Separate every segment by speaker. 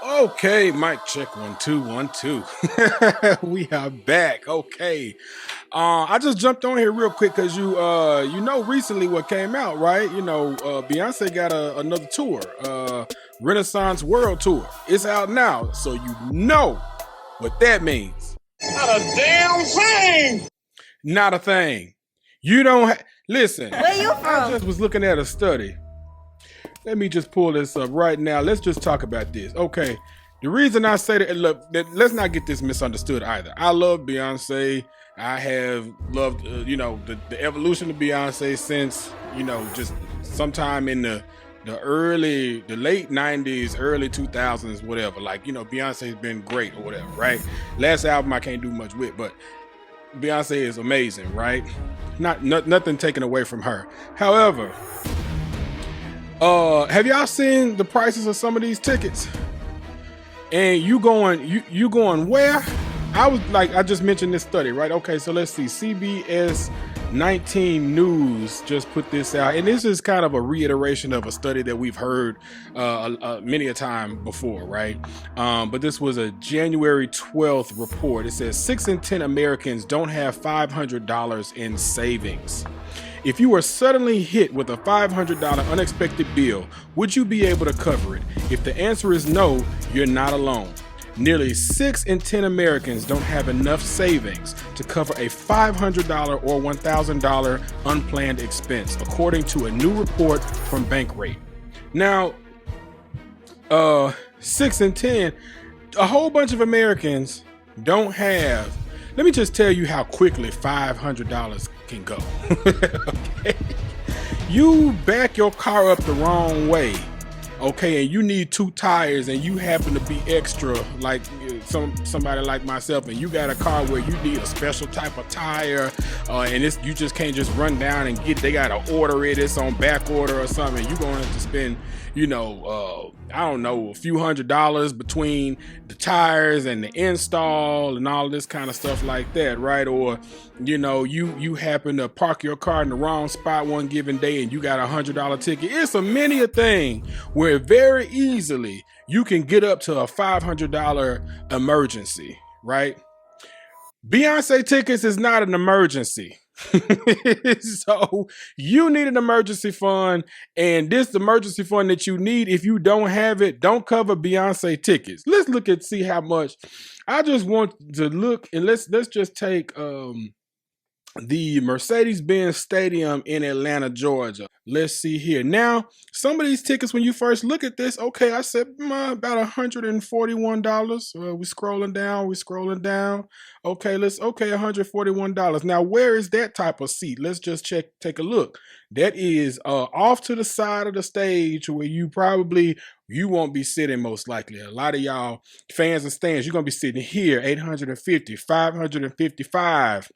Speaker 1: Okay, mic check 1 2 1 2. We are back. Okay. I just jumped on here real quick because you recently what came out, right? Beyonce got another tour, Renaissance World Tour. It's out now, so you know what that means.
Speaker 2: Not a damn thing.
Speaker 1: Not a thing. You don't listen.
Speaker 3: Where you
Speaker 1: I
Speaker 3: from?
Speaker 1: just was looking at a study. Let me just pull this up right now. Let's just talk about this. Okay. The reason I say that, look, let's not get this misunderstood either. I love Beyonce. I have loved, the evolution of Beyonce since, just sometime in the late 90s, early 2000s, whatever. Like, Beyonce's been great or whatever, right? Last album I can't do much with, but Beyonce is amazing, right? Nothing taken away from her. However, have y'all seen the prices of some of these tickets? And you going where? I just mentioned this study, right? Okay, so let's see. CBS 19 News just put this out, and this is kind of a reiteration of a study that we've heard many a time before, right? But this was a January 12th report. It says 6 in 10 Americans don't have $500 in savings. If you were suddenly hit with a $500 unexpected bill, would you be able to cover it? If the answer is no, you're not alone. Nearly 6 in 10 Americans don't have enough savings to cover a $500 or $1,000 unplanned expense, according to a new report from Bankrate. Now, 6 in 10, a whole bunch of Americans don't have. Let me just tell you how quickly $500 can go. Okay? You back your car up the wrong way, okay, and you need 2 tires, and you happen to be extra, like somebody like myself, and you got a car where you need a special type of tire, and you just can't just run down and they gotta order it. It's on back order or something. You're going to have to spend, I don't know, a few $100s between the tires and the install and all this kind of stuff like that, right? Or, you happen to park your car in the wrong spot one given day and you got a $100 ticket. It's many a thing where very easily you can get up to a $500 emergency, right? Beyonce tickets is not an emergency. So you need an emergency fund, and this emergency fund that you need, if you don't have it, don't cover Beyonce tickets. Let's look and see how much. I just want to look, and let's just take the Mercedes-Benz Stadium in Atlanta, Georgia. Let's see here. Now, some of these tickets, when you first look at this, okay, I said about $141. We're scrolling down. Okay, $141. Now, where is that type of seat? Let's just take a look. That is off to the side of the stage where you won't be sitting most likely. A lot of y'all fans and stands, you're going to be sitting here, 850, 555.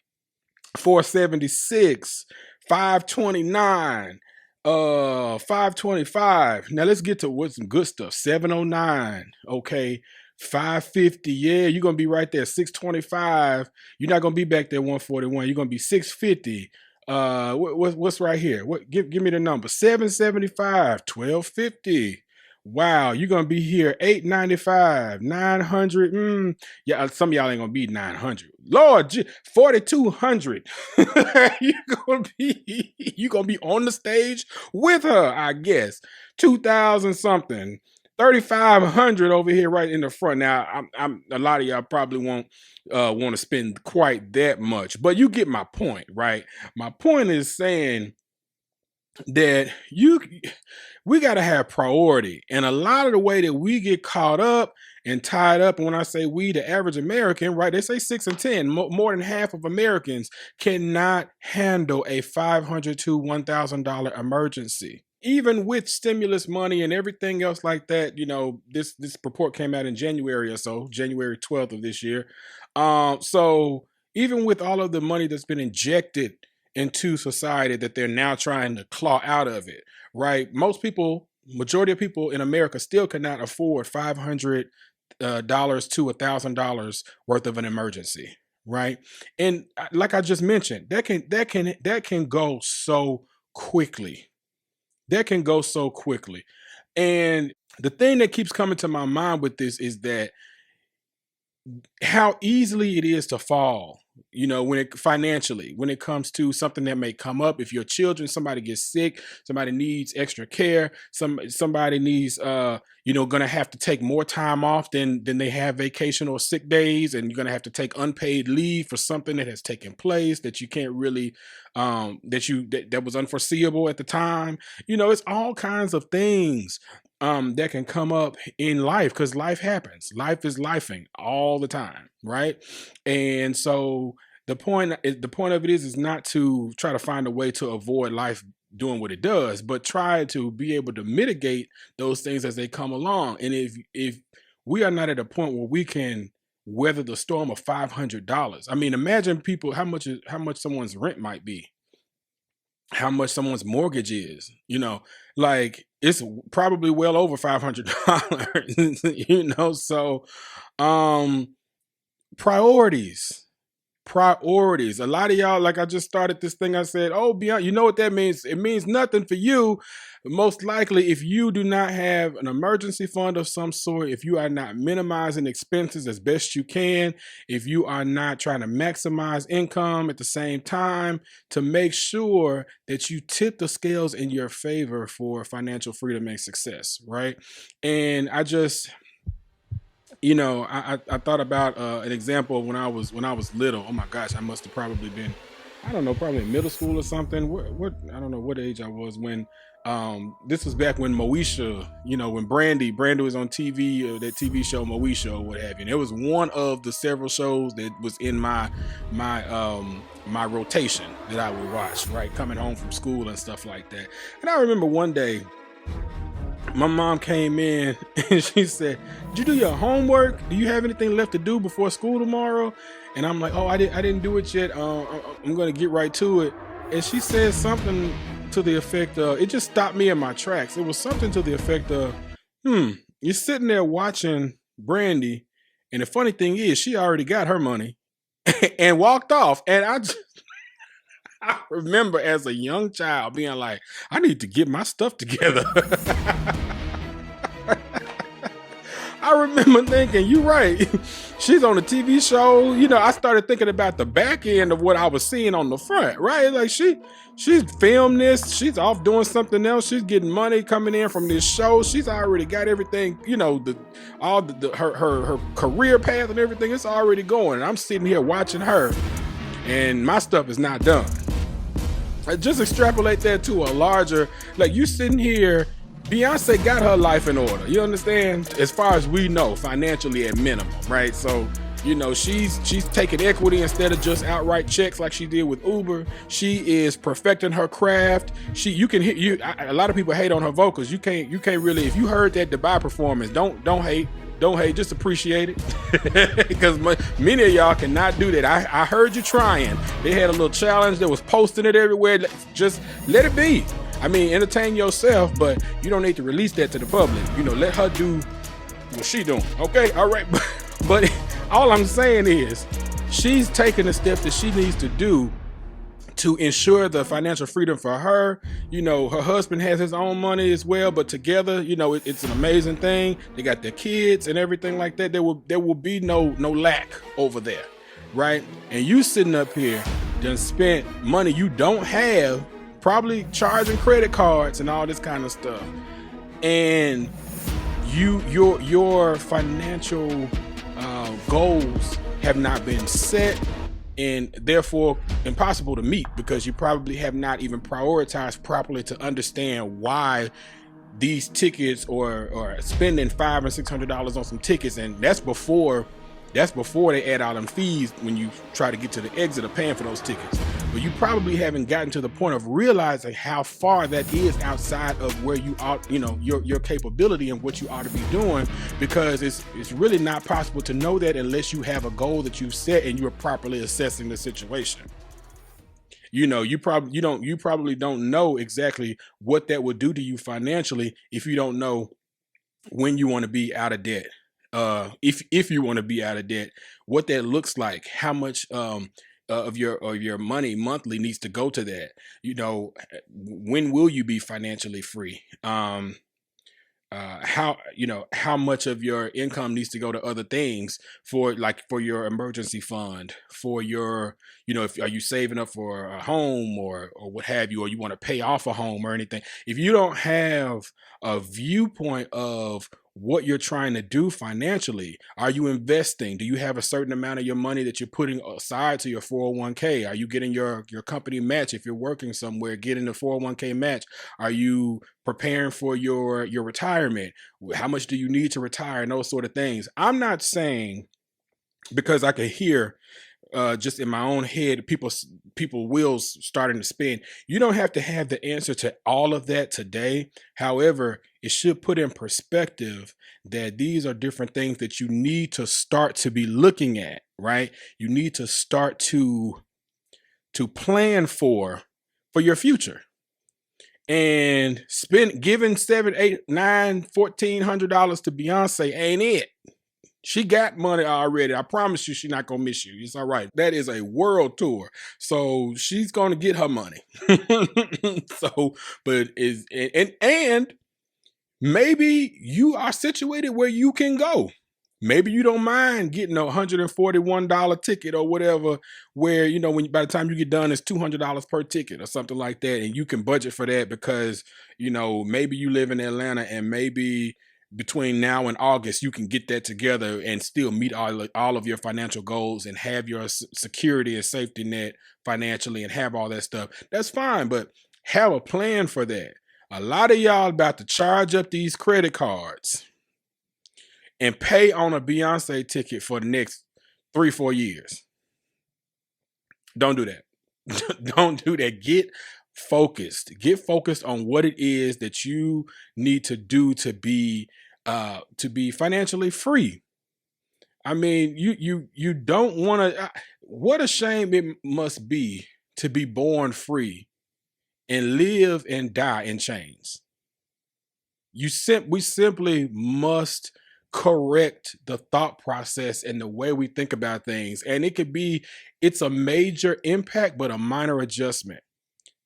Speaker 1: 476, 529, 525. Now let's get to what's some good stuff. 709, okay. 550, yeah, you're gonna be right there. 625, you're not gonna be back there. 141, you're gonna be 650. What's right here? Give me the number. 775, 1250. Wow, you're gonna be here 895, 900. Yeah, some of y'all ain't gonna be 900. Lord, 4200. you gonna be on the stage with her, I guess. 2000 something. 3500 over here right in the front. Now, I'm a lot of y'all probably won't want to spend quite that much, but you get my point, right? My point is saying that we got to have priority, and a lot of the way that we get caught up and tied up, and when I say we, the average American, right, they say 6 in 10, more than half of Americans cannot handle a $500 to $1,000 emergency. Even with stimulus money and everything else like that, this report came out in January or so, January 12th of this year. So even with all of the money that's been injected into society that they're now trying to claw out of it, right? Majority of people in America still cannot afford $500 to $1,000 worth of an emergency, right? And like I just mentioned, that can go so quickly. That can go so quickly. And the thing that keeps coming to my mind with this is that how easily it is to fall, when it financially, when it comes to something that may come up. If your children, somebody gets sick, somebody needs extra care, somebody needs gonna have to take more time off than they have vacation or sick days, and you're gonna have to take unpaid leave for something that has taken place that you can't really that was unforeseeable at the time. It's all kinds of things that can come up in life, because life happens. Life is lifing all the time, right? And so the point of it is not to try to find a way to avoid life doing what it does, but try to be able to mitigate those things as they come along. And if we are not at a point where we can weather the storm of $500, I mean, imagine people how much someone's rent might be, how much someone's mortgage is, like it's probably well over $500. So priorities. A lot of y'all, like, I just started this thing, I said, oh, beyond, you know what that means? It means nothing for you. Most likely, if you do not have an emergency fund of some sort, if you are not minimizing expenses as best you can, if you are not trying to maximize income at the same time to make sure that you tip the scales in your favor for financial freedom and success, right? And I just, I thought about an example when I was little. Oh my gosh, I must have probably been, I don't know, probably in middle school or something. What I don't know what age I was when. This was back when Moesha, when Brandy was on TV, that TV show Moesha or what have you. And it was one of the several shows that was in my rotation that I would watch, right, coming home from school and stuff like that. And I remember one day, my mom came in and she said, "Did you do your homework? Do you have anything left to do before school tomorrow?" And I'm like, "Oh, I didn't do it yet. I'm going to get right to it." And she said something to the effect of, it just stopped me in my tracks. It was something to the effect of, you're sitting there watching Brandy, and the funny thing is, she already got her money and walked off. And I remember as a young child being like, I need to get my stuff together. I remember thinking, you're right. She's on a TV show. I started thinking about the back end of what I was seeing on the front, right? Like she's filmed this. She's off doing something else. She's getting money coming in from this show. She's already got everything, her career path and everything. It's already going. And I'm sitting here watching her, and my stuff is not done. Just extrapolate that to a larger, like, you sitting here, Beyonce got her life in order. You understand? As far as we know, financially at minimum, right? So, she's taking equity instead of just outright checks like she did with Uber. She is perfecting her craft. A lot of people hate on her vocals. You can't really, if you heard that Dubai performance, don't hate. Don't hate, just appreciate it. Because many of y'all cannot do that. I heard you trying. They had a little challenge that was posting it everywhere. Just let it be. I mean, entertain yourself, but you don't need to release that to the public. Let her do what she doing. Okay, all right. But all I'm saying is, she's taking the steps that she needs to do to ensure the financial freedom for her. Her husband has his own money as well, but together, it's an amazing thing. They got their kids and everything like that. There will be no lack over there, right? And you sitting up here done spent money you don't have, probably charging credit cards and all this kind of stuff, and your financial goals have not been set, and therefore impossible to meet, because you probably have not even prioritized properly to understand why these tickets or spending $500 and $600 on some tickets, and that's before they add all them fees when you try to get to the exit of paying for those tickets. But you probably haven't gotten to the point of realizing how far that is outside of where you ought, your capability and what you ought to be doing, because it's really not possible to know that unless you have a goal that you've set and you're properly assessing the situation. You probably don't know exactly what that would do to you financially if you don't know when you want to be out of debt. If you want to be out of debt, what that looks like, how much of your money monthly needs to go to that. When will you be financially free? how much of your income needs to go to other things, for your emergency fund, for your, if are you saving up for a home or what have you, or you want to pay off a home or anything. If you don't have a viewpoint of what you're trying to do financially, are you investing? Do you have a certain amount of your money that you're putting aside to your 401k? Are you getting your company match? If you're working somewhere, getting the 401k match. Are you preparing for your retirement? How much do you need to retire, and those sort of things? I'm not saying, because I could hear just in my own head, people wheels starting to spin. You don't have to have the answer to all of that today. However, it should put in perspective that these are different things that you need to start to be looking at, right? You need to start to plan for your future. And giving $700, $800, $900, $1,400 to Beyonce ain't it. She got money already. I promise you, she's not gonna miss you. It's all right. That is a world tour, so she's gonna get her money. So, but and maybe you are situated where you can go. Maybe you don't mind getting a $141 ticket or whatever, where, by the time you get done, it's $200 per ticket or something like that. And you can budget for that because, maybe you live in Atlanta, and maybe between now and August, you can get that together and still meet all of your financial goals and have your security and safety net financially and have all that stuff. That's fine, but have a plan for that. A lot of y'all about to charge up these credit cards and pay on a Beyonce ticket for the next 3-4 years. Don't do that. Don't do that. Get focused. Get focused on what it is that you need to do to be financially free. I mean, you don't want to. What a shame it must be to be born free and live and die in chains. We simply must correct the thought process and the way we think about things. And it's a major impact, but a minor adjustment.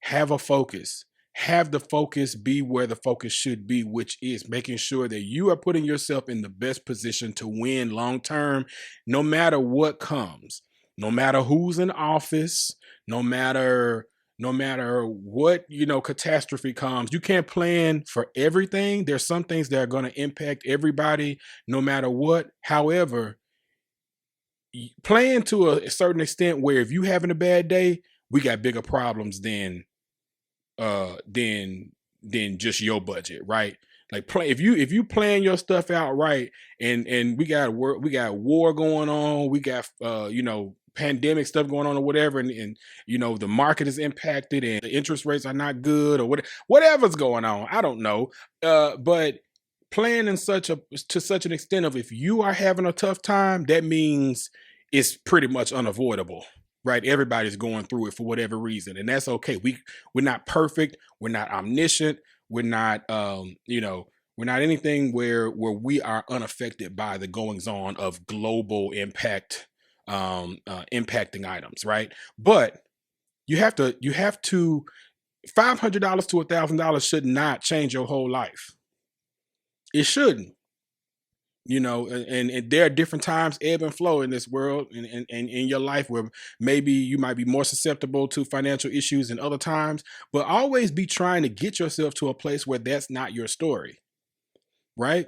Speaker 1: Have a focus. Have the focus be where the focus should be, which is making sure that you are putting yourself in the best position to win long term, no matter what comes, no matter who's in office, no matter what, catastrophe comes. You can't plan for everything. There's some things that are going to impact everybody, no matter what. However, plan to a certain extent where if you having a bad day, we got bigger problems than just your budget, right? Like, if you plan your stuff out right, and we got war going on, we got pandemic stuff going on or whatever, and the market is impacted and the interest rates are not good, or whatever's going on. I don't know, but plan to such an extent of, if you are having a tough time, that means it's pretty much unavoidable. Right? Everybody's going through it for whatever reason. And that's okay. We're not perfect. We're not omniscient. We're not, we're not anything where we are unaffected by the goings on of global impact, impacting items. Right. But you have to, $500 to $1,000 should not change your whole life. It shouldn't. And there are different times, ebb and flow in this world and in your life, where maybe you might be more susceptible to financial issues than other times, but always be trying to get yourself to a place where that's not your story, right?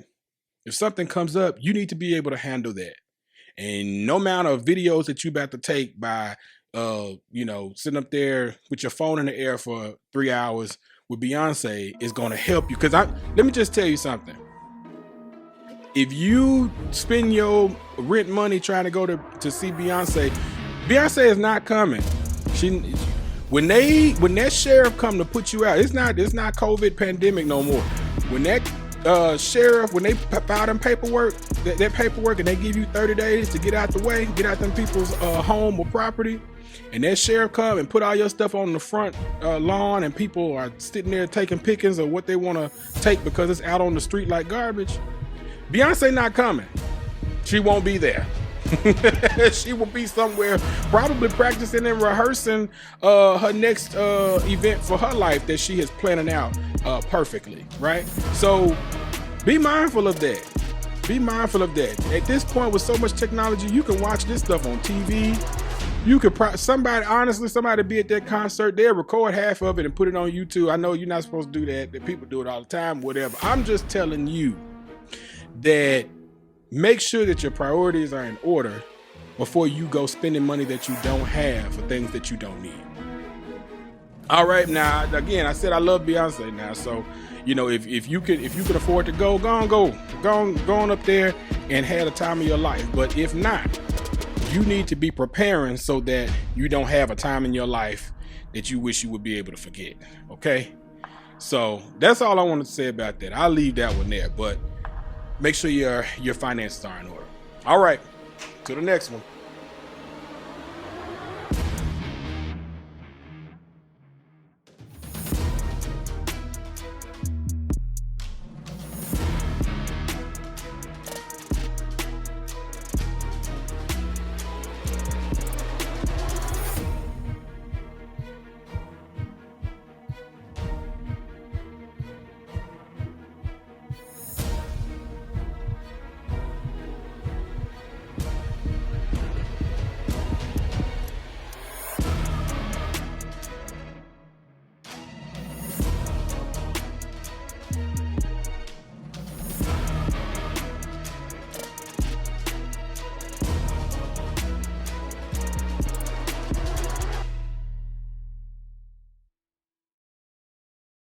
Speaker 1: If something comes up, you need to be able to handle that. And no amount of videos that you about to take by, sitting up there with your phone in the air for 3 hours with Beyonce is going to help you. Because let me just tell you something. If you spend your rent money trying to go to see Beyonce is not coming. When that sheriff come to put you out, it's not COVID pandemic no more. When that sheriff, when they file them paperwork, that paperwork, and they give you 30 days to get out the way, get out them people's home or property, and that sheriff come and put all your stuff on the front lawn, and people are sitting there taking pickings of what they want to take because it's out on the street like garbage, Beyonce not coming. She won't be there. She will be somewhere probably practicing and rehearsing her next event for her life that she is planning out perfectly, right? So Be mindful of that. Be mindful of that. At this point, with so much technology, you can watch this stuff on TV. You could somebody be at that concert, they'll record half of it and put it on YouTube. I know you're not supposed to do that. That people do it all the time, whatever. I'm just telling you that make sure that your priorities are in order before you go spending money that you don't have for things that you don't need. All right, now again, I said I love Beyonce now, so you know if you can afford to go on up there and have the time of your life. But if not, you need to be preparing so that you don't have a time in your life that you wish you would be able to forget. Okay, so that's all I wanted to say about that. I'll leave that one there, but make sure your finances are in order. All right, to the next one.